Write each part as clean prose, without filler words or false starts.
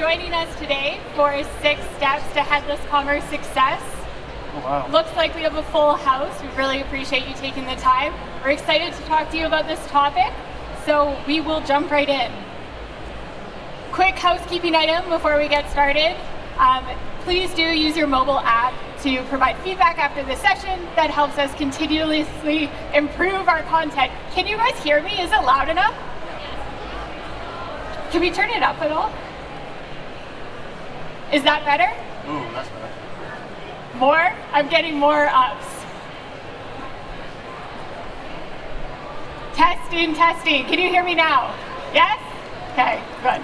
joining us today for 6 steps to headless commerce success. Oh, wow. Looks like we have a full house. We really appreciate you taking the time. We're excited to talk to you about this topic, so we will jump right in. Quick housekeeping item before we get started. Please do use your mobile app to provide feedback after the session. That helps us continuously improve our content. Can you guys hear me? Is it loud enough? Can we turn it up at all? Is that better? Ooh, that's better. More? I'm getting more ups. Testing, testing. Can you hear me now? Yes? Okay, good.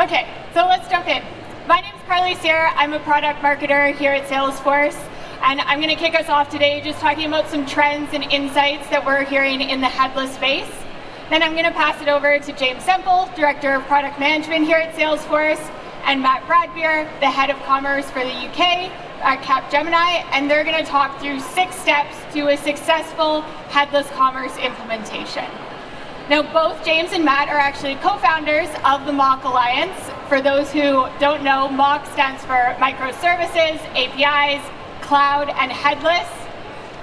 Okay, so let's jump in. My name's Carly Sear. I'm a product marketer here at Salesforce, and I'm going to kick us off today just talking about some trends and insights that we're hearing in the headless space. Then I'm going to pass it over to James Semple, Director of Product Management here at Salesforce, and Matt Bradbeer, the Head of Commerce for the UK at Capgemini, and they're going to talk through 6 steps to a successful headless commerce implementation. Now, both James and Matt are actually co-founders of the MOC Alliance. For those who don't know, MOC stands for Microservices, APIs, Cloud, and Headless.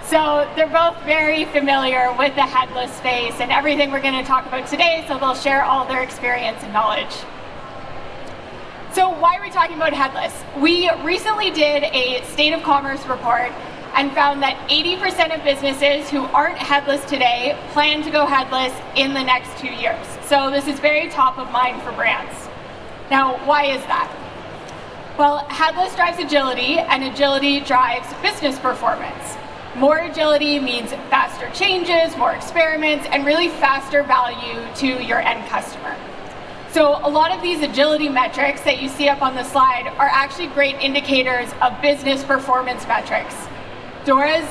So they're both very familiar with the headless space and everything we're going to talk about today, so they'll share all their experience and knowledge. So why are we talking about headless? We recently did a State of Commerce report and found that 80% of businesses who aren't headless today plan to go headless in the next 2 years. So this is very top of mind for brands. Now, why is that? Well, headless drives agility, and agility drives business performance. More agility means faster changes, more experiments, and really faster value to your end customer. So a lot of these agility metrics that you see up on the slide are actually great indicators of business performance metrics. Dora's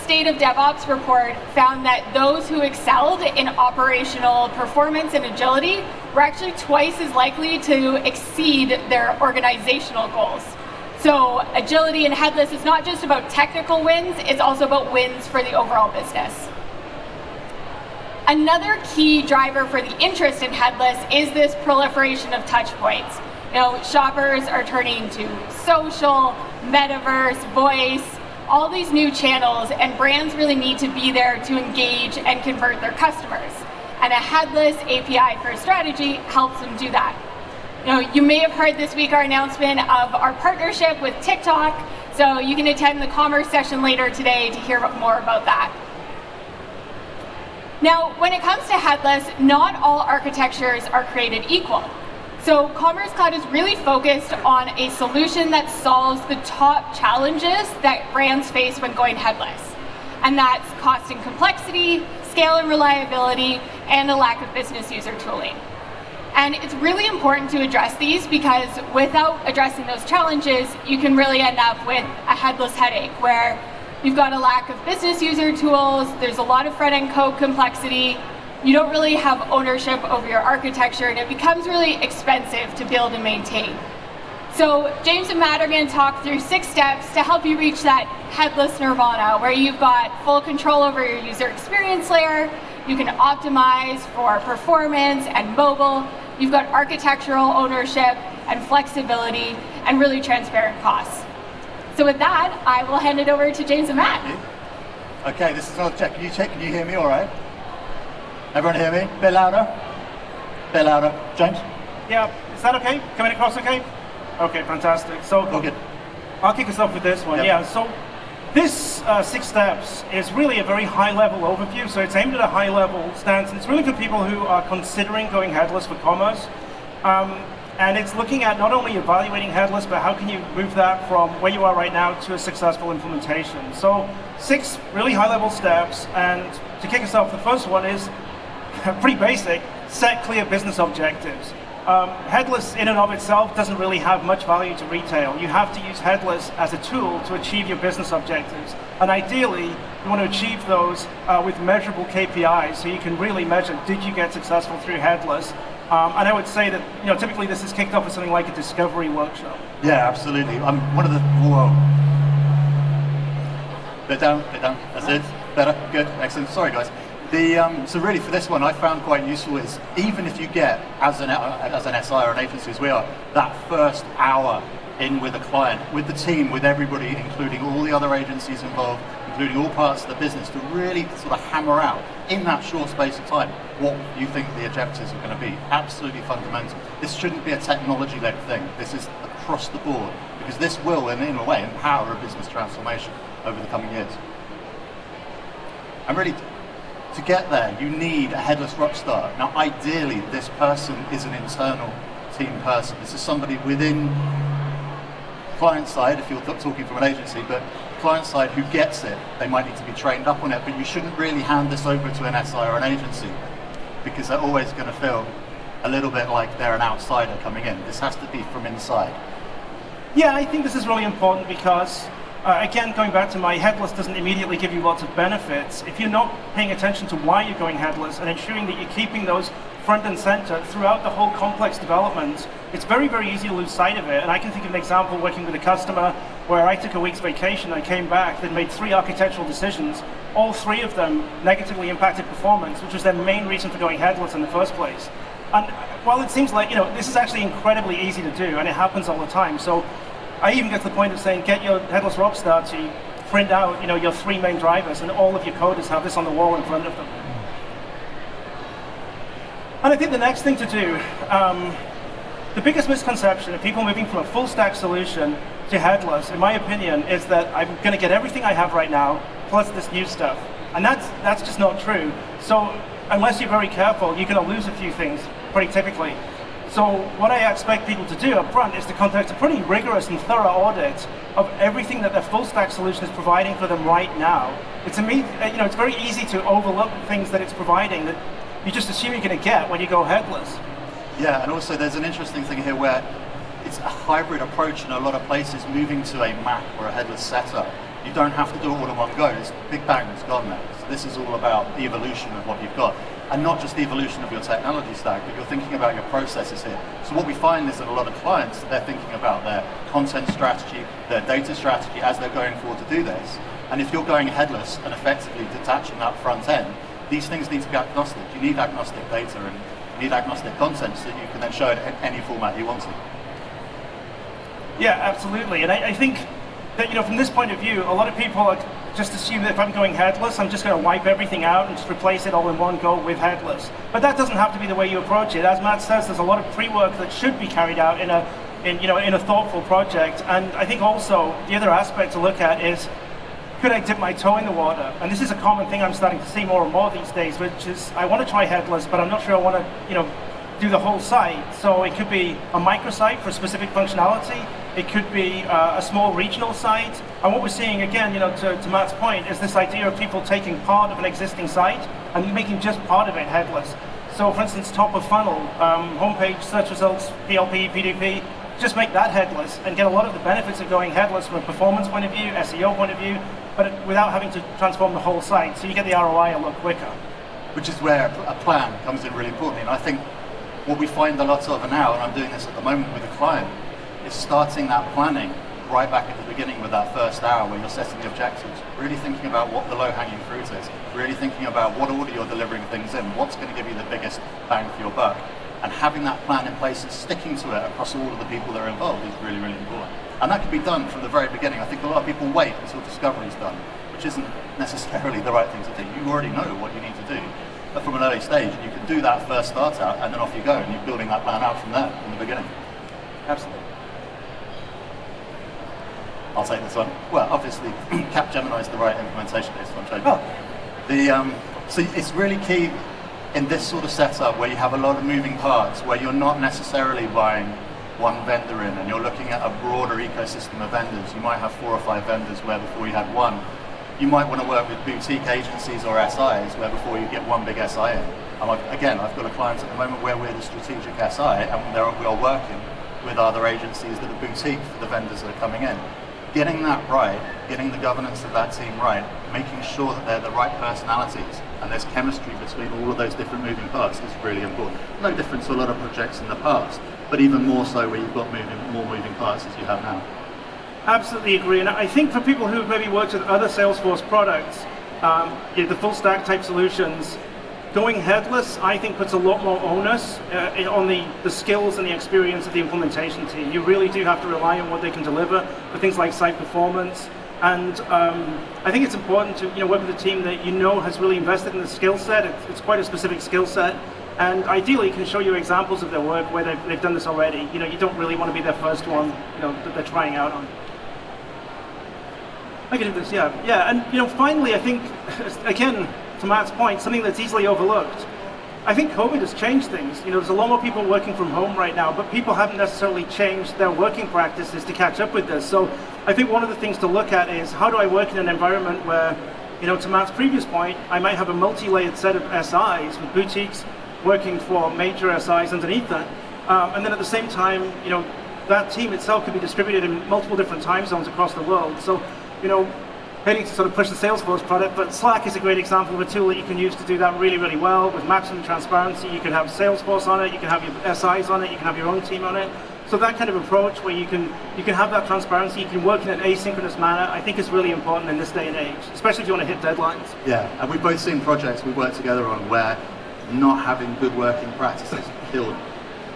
State of DevOps report found that those who excelled in operational performance and agility were actually twice as likely to exceed their organizational goals. So agility and headless is not just about technical wins, it's also about wins for the overall business. Another key driver for the interest in headless is this proliferation of touch points. You know, shoppers are turning to social, metaverse, voice, all these new channels, and brands really need to be there to engage and convert their customers. And a headless API first strategy helps them do that. You know, you may have heard this week our announcement of our partnership with TikTok, so you can attend the commerce session later today to hear more about that. Now, when it comes to headless, not all architectures are created equal. So Commerce Cloud is really focused on a solution that solves the top challenges that brands face when going headless. And that's cost and complexity, scale and reliability, and a lack of business user tooling. And it's really important to address these because without addressing those challenges, you can really end up with a headless headache where you've got a lack of business user tools, there's a lot of front-end code complexity, you don't really have ownership over your architecture, and it becomes really expensive to build and maintain. So James and Matt are going to talk through 6 steps to help you reach that headless nirvana, where you've got full control over your user experience layer, you can optimize for performance and mobile, you've got architectural ownership and flexibility, and really transparent costs. So with that, I will hand it over to James and Matt. Okay, this is another check. Can you hear me all right? Everyone hear me? Bit louder? Bit louder. James? Yeah, is that okay? Coming across okay? Okay, fantastic. So all good. I'll kick us off with this one. Yep. Yeah, so this 6 steps is really a very high-level overview, so it's aimed at a high-level stance, and it's really for people who are considering going headless for commerce. And it's looking at not only evaluating headless, but how can you move that from where you are right now to a successful implementation. So 6 really high-level steps, and to kick us off, the first one is pretty basic: set clear business objectives. Headless in and of itself doesn't really have much value to retail. You have to use headless as a tool to achieve your business objectives. And ideally, you want to achieve those with measurable KPIs, so you can really measure, did you get successful through headless? And I would say that, you know, typically this is kicked off as something like a discovery workshop. Yeah, absolutely. I'm one of the, whoa. Bit down, that's it. Better, good, excellent. Sorry guys. So really for this one, I found quite useful is even if you get, as an SI or an agency as we are, that first hour in with a client, with the team, with everybody, including all the other agencies involved, including all parts of the business, to really sort of hammer out in that short space of time what you think the objectives are going to be. Absolutely fundamental. This shouldn't be a technology-led thing. This is across the board, because this will, in a way, empower a business transformation over the coming years. And really, to get there, you need a headless rock star. Now, ideally, this person is an internal team person. This is somebody within client side, if you're talking from an agency, but client side who gets it. They might need to be trained up on it, but you shouldn't really hand this over to an SI or an agency, because they're always going to feel a little bit like they're an outsider coming in. This has to be from inside. Yeah, I think this is really important because, again, going back to my headless doesn't immediately give you lots of benefits. If you're not paying attention to why you're going headless and ensuring that you're keeping those front and center throughout the whole complex development, it's very, very easy to lose sight of it. And I can think of an example working with a customer where I took a week's vacation, I came back, they'd made 3 architectural decisions. All 3 of them negatively impacted performance, which was their main reason for going headless in the first place. And while it seems like, this is actually incredibly easy to do, and it happens all the time. So I even get to the point of saying, get your headless rockstar to print out, your 3 main drivers, and all of your coders have this on the wall in front of them. And I think the next thing to do, the biggest misconception of people moving from a full stack solution to headless, in my opinion, is that I'm going to get everything I have right now, plus this new stuff. And that's just not true. So unless you're very careful, you're going to lose a few things, pretty typically. So what I expect people to do up front is to conduct a pretty rigorous and thorough audit of everything that their full stack solution is providing for them right now. It's very easy to overlook things that it's providing that you just assume you're going to get when you go headless. Yeah, and also there's an interesting thing here where it's a hybrid approach in a lot of places, moving to a Mac or a headless setup. You don't have to do it all in one go. This big bang has gone now. So this is all about the evolution of what you've got. And not just the evolution of your technology stack, but you're thinking about your processes here. So what we find is that a lot of clients, they're thinking about their content strategy, their data strategy as they're going forward to do this. And if you're going headless and effectively detaching that front end, these things need to be agnostic. You need agnostic data and you need agnostic content so that you can then show it in any format you want to. Yeah, absolutely. And I think that, from this point of view, a lot of people just assume that if I'm going headless, I'm just going to wipe everything out and just replace it all in one go with headless. But that doesn't have to be the way you approach it. As Matt says, there's a lot of pre-work that should be carried out in a thoughtful project. And I think also the other aspect to look at is, could I dip my toe in the water? And this is a common thing I'm starting to see more and more these days, which is I want to try headless, but I'm not sure I want to, do the whole site. So it could be a microsite for specific functionality. It could be a small regional site. And what we're seeing, again, to Matt's point, is this idea of people taking part of an existing site and making just part of it headless. So for instance, top of funnel, homepage, search results, PLP, PDP, just make that headless and get a lot of the benefits of going headless from a performance point of view, SEO point of view, but without having to transform the whole site. So you get the ROI a lot quicker. Which is where a plan comes in really importantly. And I think what we find a lot of now, and I'm doing this at the moment with a client, is starting that planning right back at the beginning with that first hour where you're setting the objectives, really thinking about what the low-hanging fruit is, really thinking about what order you're delivering things in, what's going to give you the biggest bang for your buck, and having that plan in place and sticking to it across all of the people that are involved is really, really important. And that can be done from the very beginning. I think a lot of people wait until discovery is done, which isn't necessarily the right thing to do. You already know what you need to do. But from an early stage, you can do that first start out and then off you go, and you're building that plan out from there, from the beginning. Absolutely. I'll take this one. Well, obviously, Capgemini is the right implementation case, I'm showing you. So it's really key in this sort of setup where you have a lot of moving parts, where you're not necessarily buying one vendor in and you're looking at a broader ecosystem of vendors. You might have 4 or 5 vendors where before you had one. You might want to work with boutique agencies or SIs where before you get one big SI in. And I've got a client at the moment where we're the strategic SI and we are working with other agencies that are boutique for the vendors that are coming in. Getting that right, getting the governance of that team right, making sure that they're the right personalities and there's chemistry between all of those different moving parts is really important. No different to a lot of projects in the past, but even more so where you've got more moving parts as you have now. Absolutely agree, and I think for people who've maybe worked with other Salesforce products, The full stack type solutions. Going headless, I think, puts a lot more onus on the skills and the experience of the implementation team. You really do have to rely on what they can deliver for things like site performance. And I think it's important to work with a team that has really invested in the skill set. It's quite a specific skill set. And ideally, can show you examples of their work where they've done this already. You don't really want to be their first one that they're trying out on. I can do this, yeah. And finally, I think, again, to Matt's point, something that's easily overlooked. I think COVID has changed things. There's a lot more people working from home right now, but people haven't necessarily changed their working practices to catch up with this. So I think one of the things to look at is, how do I work in an environment where, to Matt's previous point, I might have a multi-layered set of SIs with boutiques working for major SIs underneath that. And then at the same time, that team itself could be distributed in multiple different time zones across the world. So, hating to sort of push the Salesforce product, but Slack is a great example of a tool that you can use to do that really, really well with maximum transparency. You can have Salesforce on it, you can have your SIs on it, you can have your own team on it. So that kind of approach where you can have that transparency, you can work in an asynchronous manner, I think is really important in this day and age, especially if you want to hit deadlines. Yeah, and we've both seen projects we've worked together on where not having good working practices killed.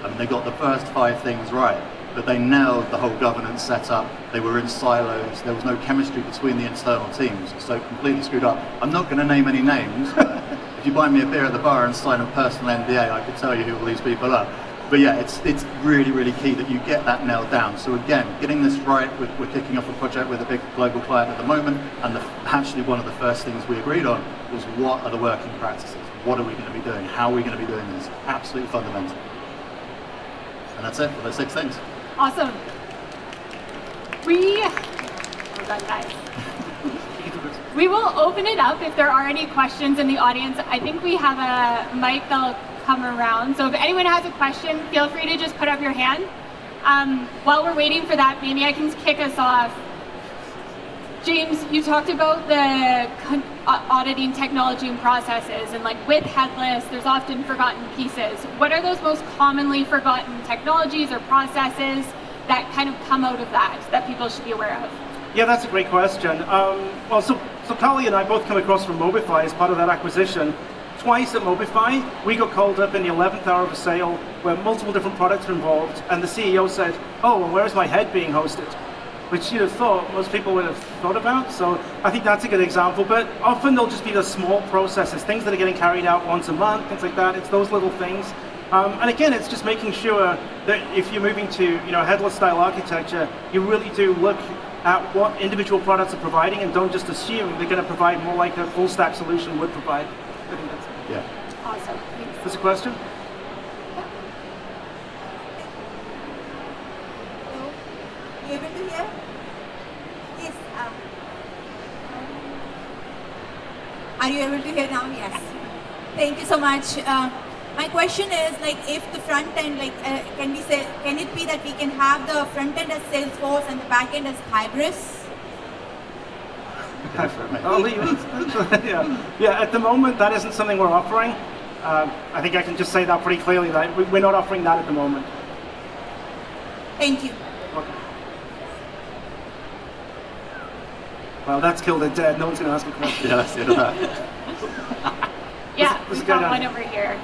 I mean, they got the first 5 things right, but they nailed the whole governance setup. They were in silos. There was no chemistry between the internal teams, so completely screwed up. I'm not going to name any names, but if you buy me a beer at the bar and sign a personal NDA, I could tell you who all these people are. But yeah, it's really, really key that you get that nailed down. So again, getting this right, we're kicking off a project with a big global client at the moment, and actually one of the first things we agreed on was, what are the working practices? What are we going to be doing? How are we going to be doing this? Absolutely fundamental. And that's it for those 6 things. Awesome. Well done, guys. We will open it up if there are any questions in the audience. I think we have a mic that'll come around. So if anyone has a question, feel free to just put up your hand. While we're waiting for that, maybe I can kick us off. James, you talked about the auditing technology and processes, and with Headless, there's often forgotten pieces. What are those most commonly forgotten technologies or processes that kind of come out of that people should be aware of? Yeah, that's a great question. So Carly and I both come across from Mobify as part of that acquisition. Twice at Mobify, we got called up in the 11th hour of a sale where multiple different products were involved, and the CEO said, "Oh, and where is my head being hosted?" Which you'd have thought most people would have thought about. So I think that's a good example. But often they'll just be the small processes, things that are getting carried out once a month, things like that. It's those little things. And again, it's just making sure that if you're moving to a headless style architecture, you really do look at what individual products are providing and don't just assume they're going to provide more like a full stack solution would provide. I think that's it. Yeah. Awesome. Thanks. There's a question? You able to hear? Yes. Are you able to hear now? Yes. Thank you so much. My question is, if the front end, can it be that we can have the front end as Salesforce and the back end as Hybris? I'll leave it. Yeah. At the moment, that isn't something we're offering. I think I can just say that pretty clearly, that we're not offering that at the moment. Thank you. Okay. Well, that's killed it dead. No one's going to ask a question. Yeah, that's it. Yeah, Let's we've go got down. one over here.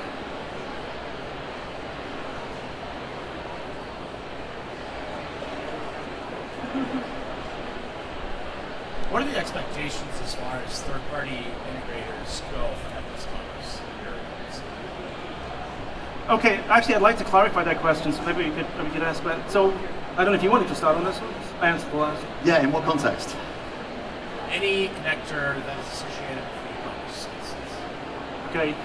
What are the expectations as far as third-party integrators go for Headless Commerce? Okay, actually, I'd like to clarify that question, so maybe we could ask that. So, I don't know if you wanted to start on this one. I answered the last. Yeah, in what context? Any connector that is associated with e-commerce. Okay.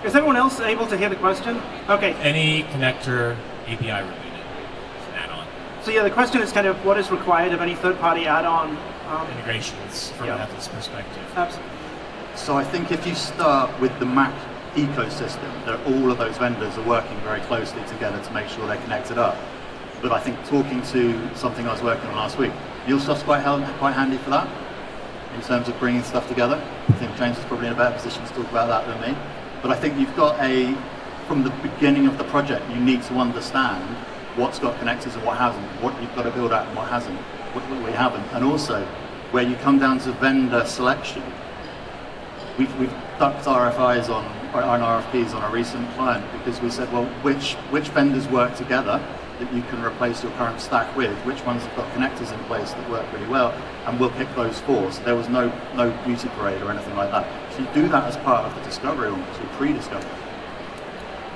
Is everyone else able to hear the question? Okay. Any connector API related add-on. So yeah, the question is kind of what is required of any third-party add-on. Integrations from a Headless perspective. Absolutely. So I think if you start with the Mac ecosystem, that all of those vendors are working very closely together to make sure they're connected up. But I think talking to something I was working on last week, MuleSoft's quite handy for that, in terms of bringing stuff together. I think James is probably in a better position to talk about that than me. But I think you've got from the beginning of the project, you need to understand what's got connectors and what hasn't, what you've got to build out and what hasn't, what we haven't. And also, where you come down to vendor selection, we've ducked RFIs on RFPs on a recent client because we said, well, which vendors work together that you can replace your current stack with, which ones have got connectors in place that work really well, and we'll pick those four. So there was no beauty parade or anything like that. So you do that as part of the discovery, almost, or pre-discovery.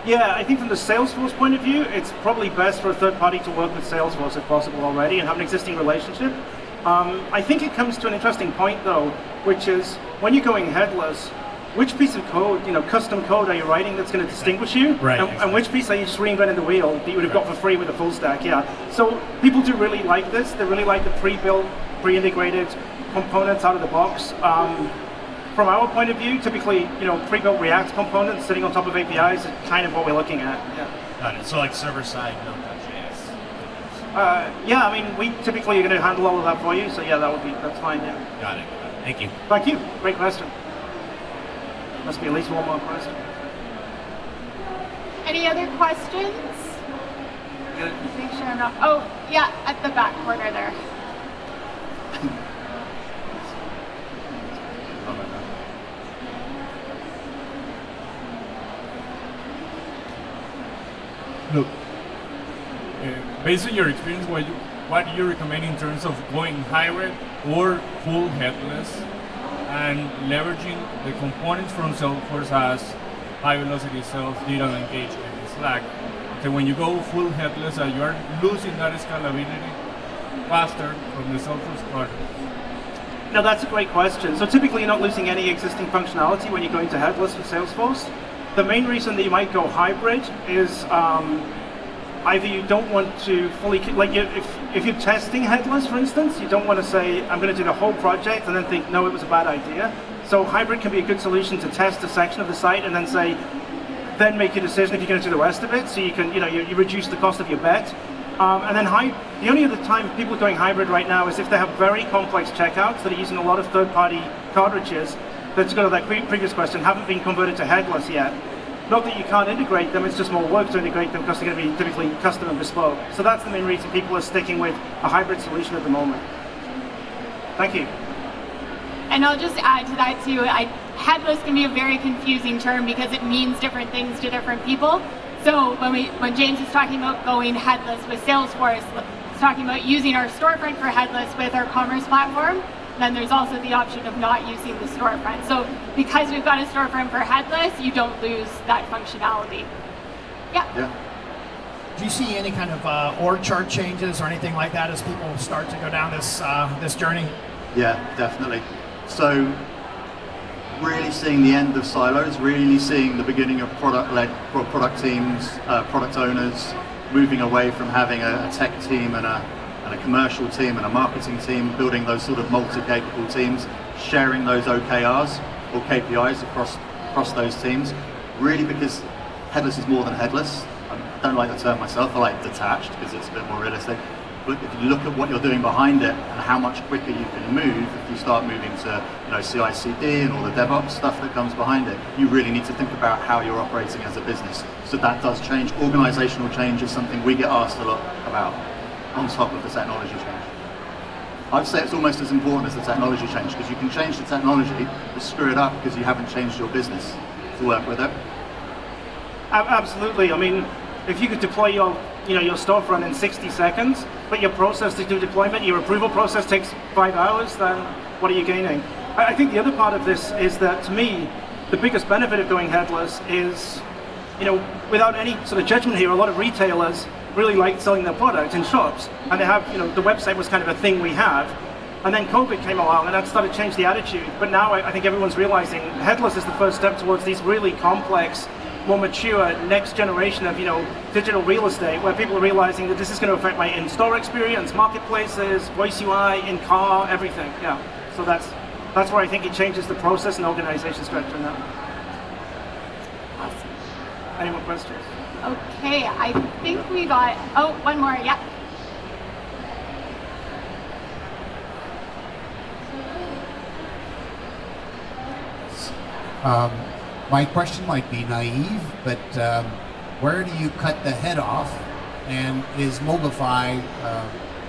Yeah, I think from the Salesforce point of view, it's probably best for a third party to work with Salesforce if possible already and have an existing relationship. I think it comes to an interesting point though, which is when you're going headless, which piece of code, custom code are you writing that's going to distinguish you? Right. And which piece are you just reinventing the wheel that you would have got for free with a full stack? Yeah. So people do really like this. They really like the pre-built, pre-integrated components out of the box. From our point of view, typically, pre-built React components sitting on top of APIs is kind of what we're looking at. Yeah. Got it. So like server-side, Node.js. Yeah, I mean, we typically are going to handle all of that for you. So yeah, that's fine. Yeah. Got it. Thank you. Thank you. Great question. Must be at least one more question. Any other questions? Make sure I'm not. Oh, yeah, at the back corner there. Look, based on your experience, what do you recommend in terms of going hybrid or full headless and leveraging the components from Salesforce as high velocity sales, digital engagement, and Slack? So when you go full headless, you are losing that scalability faster from the Salesforce project. Now that's a great question. So typically you're not losing any existing functionality when you're going to headless with Salesforce. The main reason that you might go hybrid is either you don't want to fully, if you're testing headless, for instance, you don't want to say, I'm going to do the whole project and then think, no, it was a bad idea. So hybrid can be a good solution to test a section of the site and then say, then make your decision if you're going to do the rest of it. So you can, you reduce the cost of your bet. And then the only other time people are going hybrid right now is if they have very complex checkouts that are using a lot of third-party cartridges that, to go to that previous question, haven't been converted to headless yet. Not that you can't integrate them, it's just more work to integrate them because they're going to be typically custom and bespoke. So that's the main reason people are sticking with a hybrid solution at the moment. Thank you. And I'll just add to that too, headless can be a very confusing term because it means different things to different people. So when James is talking about going headless with Salesforce, he's talking about using our storefront for headless with our commerce platform. Then there's also the option of not using the storefront. So because we've got a storefront for headless, you don't lose that functionality. Yeah. Do you see any kind of org chart changes or anything like that as people start to go down this journey? Yeah, definitely. So really seeing the end of silos, really seeing the beginning of product-led product teams, product owners, moving away from having a tech team and a commercial team and a marketing team, building those sort of multi-capable teams, sharing those OKRs or KPIs across those teams, really because headless is more than headless. I don't like the term myself, I like detached because it's a bit more realistic. But if you look at what you're doing behind it and how much quicker you can move, if you start moving to CI/CD and all the DevOps stuff that comes behind it, you really need to think about how you're operating as a business. So that does change. Organizational change is something we get asked a lot about on top of the technology change. I'd say it's almost as important as the technology change because you can change the technology but screw it up because you haven't changed your business to work with it. Absolutely. I mean, if you could deploy your storefront in 60 seconds, but your process to do deployment, your approval process takes 5 hours, then what are you gaining? I think the other part of this is that, to me, the biggest benefit of going headless is, without any sort of judgment here, a lot of retailers really like selling their product in shops, and they have, the website was kind of a thing we have, and then COVID came along, and that started to change the attitude. But now I think everyone's realizing headless is the first step towards these really complex, more mature next generation of digital real estate, where people are realizing that this is going to affect my in-store experience, marketplaces, voice UI, in-car, everything. Yeah, so that's where I think it changes the process and organization structure now. Awesome. Any more questions? Okay, I think we got, one more, yeah. My question might be naive, but where do you cut the head off, and is Mobilify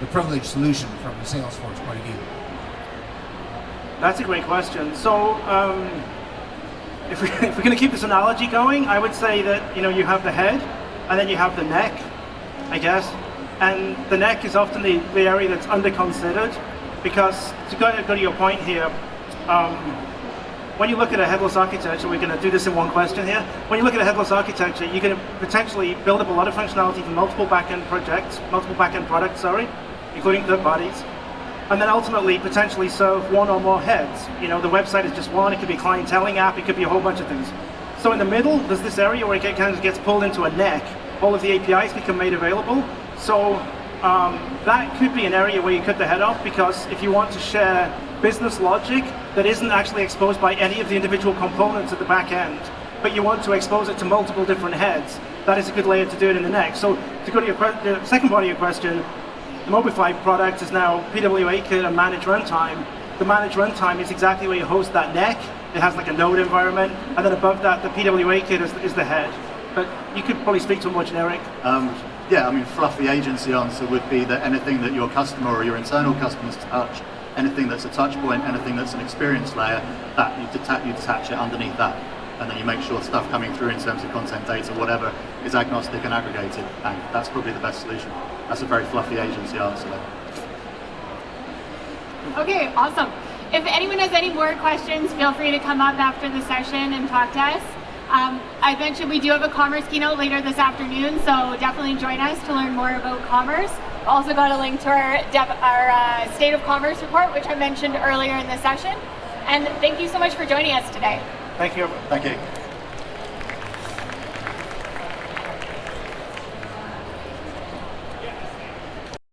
the privileged solution from the Salesforce point of view? That's a great question. So if we're going to keep this analogy going, I would say that you have the head, and then you have the neck, I guess. And the neck is often the area that's under-considered, because to go to your point here, when you look at a headless architecture, we're going to do this in one question here. When you look at a headless architecture, you're going to potentially build up a lot of functionality for multiple back-end products, including third parties, and then ultimately potentially serve one or more heads. The website is just one. It could be a clienteling app. It could be a whole bunch of things. So in the middle, there's this area where it kind of gets pulled into a neck. All of the APIs become made available. So that could be an area where you cut the head off, because if you want to share business logic that isn't actually exposed by any of the individual components at the back end, but you want to expose it to multiple different heads, that is a good layer to do it in the neck. So to go to the second part of your question, the Mobify product is now PWA kit and managed runtime. The managed runtime is exactly where you host that neck. It has like a node environment, and then above that, the PWA kit is the head. But you could probably speak to a more generic. Yeah, I mean, fluffy agency answer would be that anything that your customer or your internal customers touch, anything that's a touch point, anything that's an experience layer, that you detach it underneath that. And then you make sure stuff coming through in terms of content data, whatever, is agnostic and aggregated. And that's probably the best solution. That's a very fluffy agency answer there. Okay, awesome. If anyone has any more questions, feel free to come up after the session and talk to us. I mentioned we do have a commerce keynote later this afternoon, so definitely join us to learn more about commerce. Also got a link to our State of Commerce report, which I mentioned earlier in the session. And thank you so much for joining us today. Thank you. Thank you.